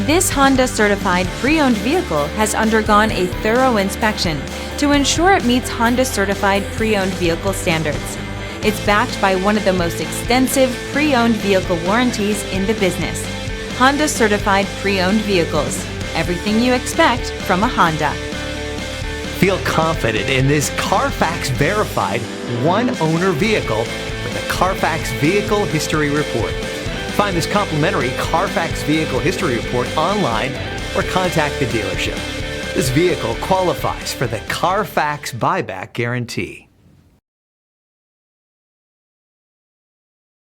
This Honda certified pre-owned vehicle has undergone a thorough inspection to ensure it meets Honda certified pre-owned vehicle standards. It's backed by one of the most extensive pre-owned vehicle warranties in the business. Honda certified pre-owned vehicles. Everything you expect from a Honda. Feel confident in this CARFAX verified one-owner vehicle with a CARFAX Vehicle History Report. Find this complimentary CARFAX Vehicle History Report online or contact the dealership. This vehicle qualifies for the CARFAX buyback guarantee.